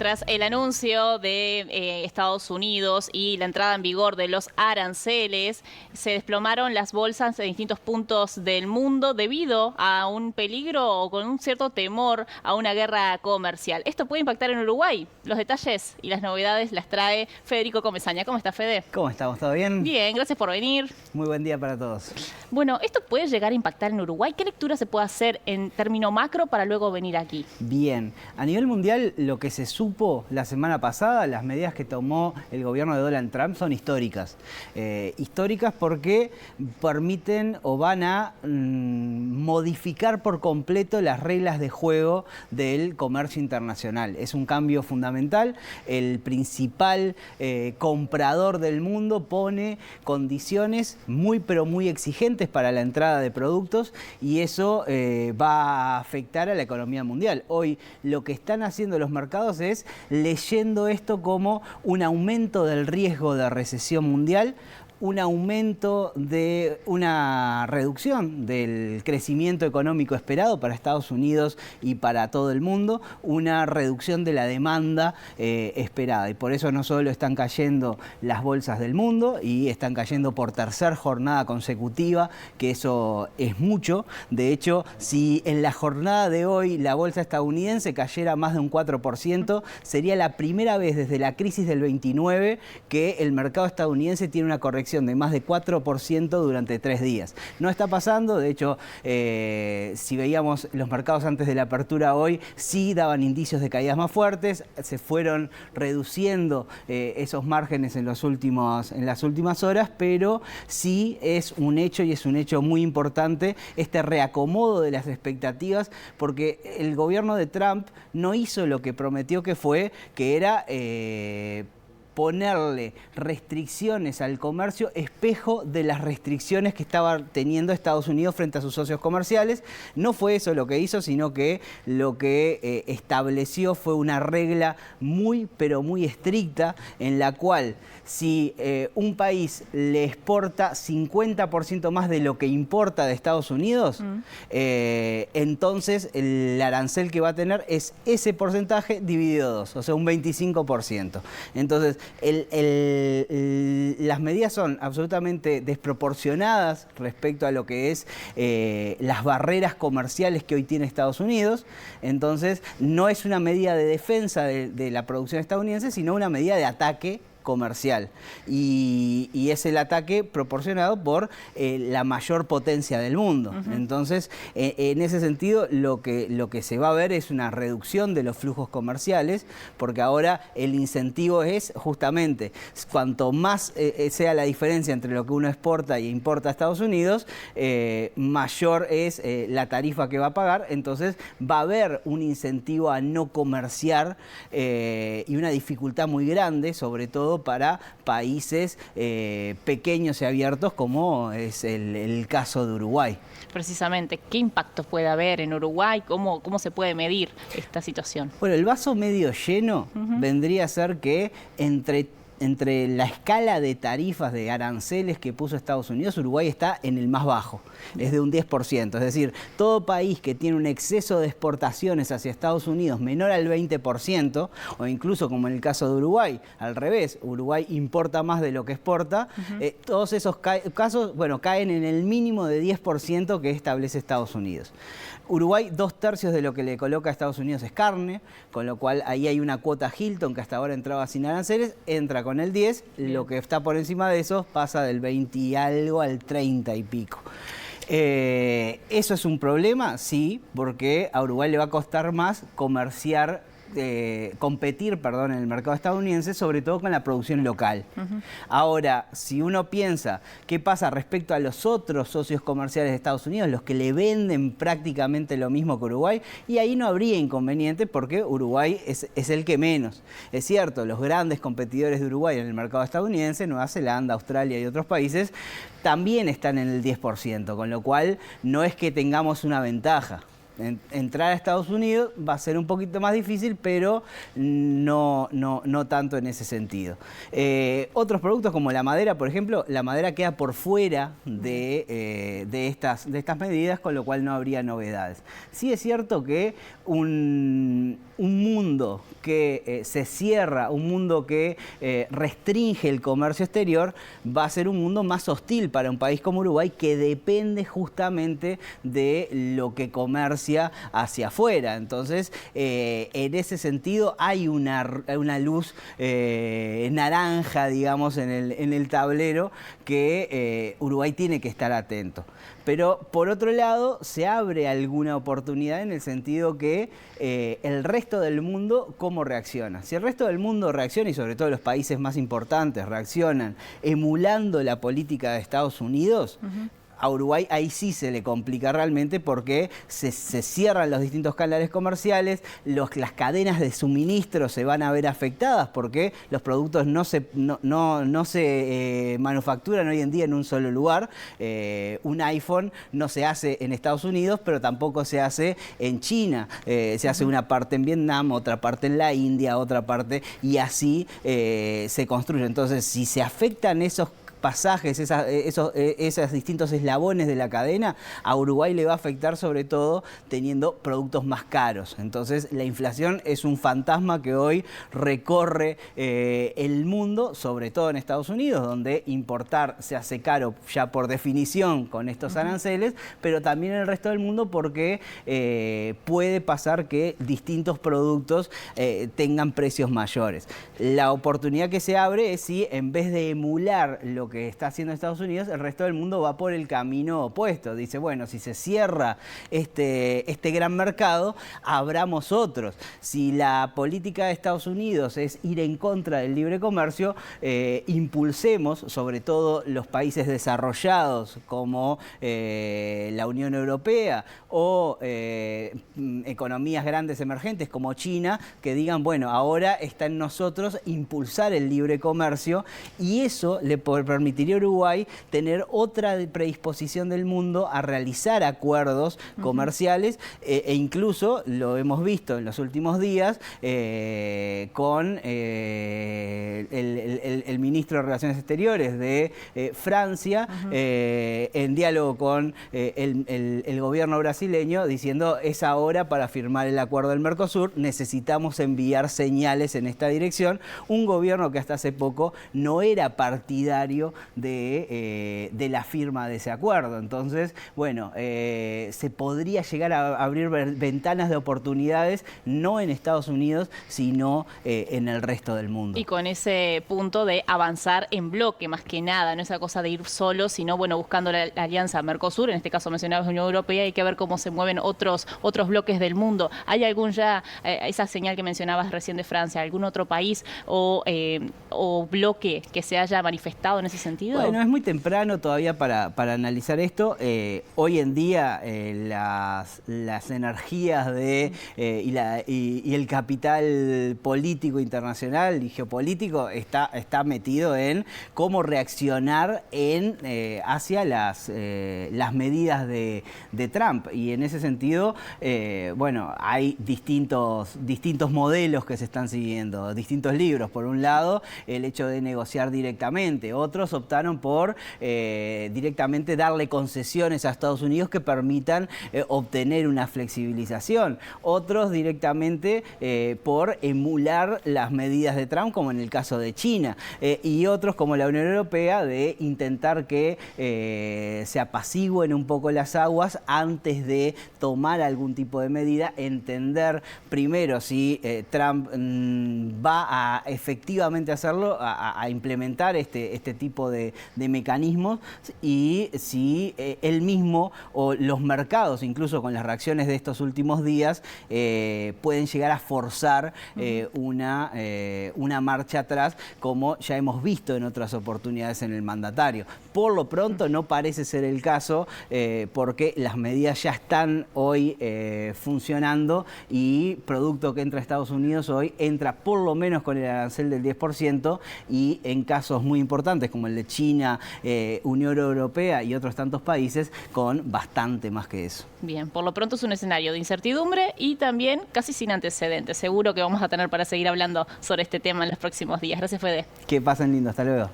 Tras el anuncio de Estados Unidos y la entrada en vigor de los aranceles, se desplomaron las bolsas en distintos puntos del mundo debido a un peligro o con un cierto temor a una guerra comercial. ¿Esto puede impactar en Uruguay? Los detalles y las novedades las trae Federico Comesaña. ¿Cómo está, Fede? ¿Cómo estamos? ¿Todo bien? Bien, gracias por venir. Muy buen día para todos. Bueno, ¿esto puede llegar a impactar en Uruguay? ¿Qué lectura se puede hacer en término macro para luego venir aquí? Bien, a nivel mundial lo que se supo la semana pasada, las medidas que tomó el gobierno de Donald Trump son históricas. Históricas porque permiten o van a modificar por completo las reglas de juego del comercio internacional. Es un cambio fundamental. El principal comprador del mundo pone condiciones muy pero muy exigentes para la entrada de productos y eso va a afectar a la economía mundial. Hoy lo que están haciendo los mercados es leyendo esto como un aumento del riesgo de recesión mundial, un aumento de una reducción del crecimiento económico esperado para Estados Unidos y para todo el mundo, una reducción de la demanda esperada. Y por eso no solo están cayendo las bolsas del mundo y están cayendo por tercera jornada consecutiva, que eso es mucho. De hecho, si en la jornada de hoy la bolsa estadounidense cayera más de un 4%, sería la primera vez desde la crisis del 29 que el mercado estadounidense tiene una corrección de más de 4% durante 3 días. No está pasando, de hecho, si veíamos los mercados antes de la apertura hoy, sí daban indicios de caídas más fuertes, se fueron reduciendo esos márgenes en las últimas horas, pero sí es un hecho y es un hecho muy importante este reacomodo de las expectativas, porque el gobierno de Trump no hizo lo que prometió que era ponerle restricciones al comercio, espejo de las restricciones que estaba teniendo Estados Unidos frente a sus socios comerciales. No fue eso lo que hizo, sino que lo que estableció fue una regla muy, pero muy estricta, en la cual si un país le exporta 50% más de lo que importa de Estados Unidos, entonces el arancel que va a tener es ese porcentaje dividido 2, o sea, un 25%. Entonces, las medidas son absolutamente desproporcionadas respecto a lo que es las barreras comerciales que hoy tiene Estados Unidos. Entonces, no es una medida de defensa de la producción estadounidense, sino una medida de ataque comercial, y es el ataque proporcionado por la mayor potencia del mundo. Entonces, en ese sentido, lo que se va a ver es una reducción de los flujos comerciales, porque ahora el incentivo es justamente, cuanto más sea la diferencia entre lo que uno exporta y importa a Estados Unidos, mayor es la tarifa que va a pagar. Entonces va a haber un incentivo a no comerciar y una dificultad muy grande, sobre todo para países pequeños y abiertos, como es el caso de Uruguay. Precisamente, ¿qué impacto puede haber en Uruguay? ¿Cómo se puede medir esta situación? Bueno, el vaso medio lleno vendría a ser que entre la escala de tarifas de aranceles que puso Estados Unidos, Uruguay está en el más bajo, es de un 10%. Es decir, todo país que tiene un exceso de exportaciones hacia Estados Unidos menor al 20%, o incluso como en el caso de Uruguay, al revés, Uruguay importa más de lo que exporta, todos esos casos, bueno, caen en el mínimo de 10% que establece Estados Unidos. Uruguay, 2/3 de lo que le coloca a Estados Unidos es carne, con lo cual ahí hay una cuota Hilton que hasta ahora entraba sin aranceles, entra con el 10, lo que está por encima de eso pasa del 20 y algo al 30 y pico. ¿Eso es un problema? Sí, porque a Uruguay le va a costar más competir en el mercado estadounidense, sobre todo con la producción local. Ahora, si uno piensa qué pasa respecto a los otros socios comerciales de Estados Unidos, los que le venden prácticamente lo mismo que Uruguay, y ahí no habría inconveniente porque Uruguay es el que menos. Es cierto, los grandes competidores de Uruguay en el mercado estadounidense, Nueva Zelanda, Australia y otros países, también están en el 10%, con lo cual no es que tengamos una ventaja. entrar a Estados Unidos va a ser un poquito más difícil, pero no tanto en ese sentido. Otros productos como la madera, por ejemplo, la madera queda por fuera de estas medidas, con lo cual no habría novedades. Sí es cierto que un mundo que se cierra, un mundo que restringe el comercio exterior, va a ser un mundo más hostil para un país como Uruguay, que depende justamente de lo que comercia hacia afuera. Entonces, en ese sentido, hay una luz naranja, digamos, en el tablero que Uruguay tiene que estar atento. Pero, por otro lado, se abre alguna oportunidad en el sentido que el resto del mundo, ¿cómo reacciona? Si el resto del mundo reacciona, y sobre todo los países más importantes reaccionan emulando la política de Estados Unidos, a Uruguay ahí sí se le complica realmente, porque se cierran los distintos canales comerciales, las cadenas de suministro se van a ver afectadas porque los productos no se manufacturan hoy en día en un solo lugar. Un iPhone no se hace en Estados Unidos, pero tampoco se hace en China. Se hace una parte en Vietnam, otra parte en la India, otra parte, y así se construye. Entonces, si se afectan esos pasajes, esos distintos eslabones de la cadena, a Uruguay le va a afectar sobre todo teniendo productos más caros. Entonces, la inflación es un fantasma que hoy recorre el mundo, sobre todo en Estados Unidos, donde importar se hace caro ya por definición con estos aranceles, pero también en el resto del mundo, porque puede pasar que distintos productos tengan precios mayores. La oportunidad que se abre es si, en vez de emular lo que está haciendo Estados Unidos, el resto del mundo va por el camino opuesto. Dice, bueno, si se cierra este gran mercado, abramos otros. Si la política de Estados Unidos es ir en contra del libre comercio, impulsemos, sobre todo los países desarrollados como la Unión Europea o economías grandes emergentes como China, que digan, bueno, ahora está en nosotros impulsar el libre comercio, y eso le permitiría a Uruguay tener otra predisposición del mundo a realizar acuerdos comerciales, e incluso lo hemos visto en los últimos días con el ministro de Relaciones Exteriores de Francia, en diálogo con el gobierno brasileño, diciendo, es ahora para firmar el acuerdo del Mercosur, necesitamos enviar señales en esta dirección. Un gobierno que hasta hace poco no era partidario de la firma de ese acuerdo. Entonces, bueno, se podría llegar a abrir ventanas de oportunidades, no en Estados Unidos, sino en el resto del mundo. Y con ese punto de avanzar en bloque, más que nada, no esa cosa de ir solo, sino, bueno, buscando la alianza Mercosur, en este caso mencionabas Unión Europea, hay que ver cómo se mueven otros bloques del mundo. ¿Hay algún ya, esa señal que mencionabas recién de Francia, algún otro país o bloque que se haya manifestado en ese sentido? Bueno, es muy temprano todavía para analizar esto. Hoy en día las energías y el capital político internacional y geopolítico está metido en cómo reaccionar hacia las medidas de Trump. Y en ese sentido, bueno, hay distintos modelos que se están siguiendo, distintos libros. Por un lado, el hecho de negociar directamente. Otros optaron por directamente darle concesiones a Estados Unidos que permitan obtener una flexibilización. Otros directamente por emular las medidas de Trump, como en el caso de China. Y otros, como la Unión Europea, de intentar que se apacigüen un poco las aguas antes de tomar algún tipo de medida, entender primero si Trump va a efectivamente hacerlo, a implementar este tipo de mecanismos, y si él mismo o los mercados, incluso con las reacciones de estos últimos días, pueden llegar a forzar una marcha atrás, como ya hemos visto en otras oportunidades en el mandatario. Por lo pronto no parece ser el caso, porque las medidas ya están hoy funcionando, y producto que entra a Estados Unidos hoy entra por lo menos con el arancel del 10%, y en casos muy importantes como como el de China, Unión Europea y otros tantos países, con bastante más que eso. Bien, por lo pronto es un escenario de incertidumbre y también casi sin antecedentes. Seguro que vamos a tener para seguir hablando sobre este tema en los próximos días. Gracias, Fede. Que pasen lindo, hasta luego.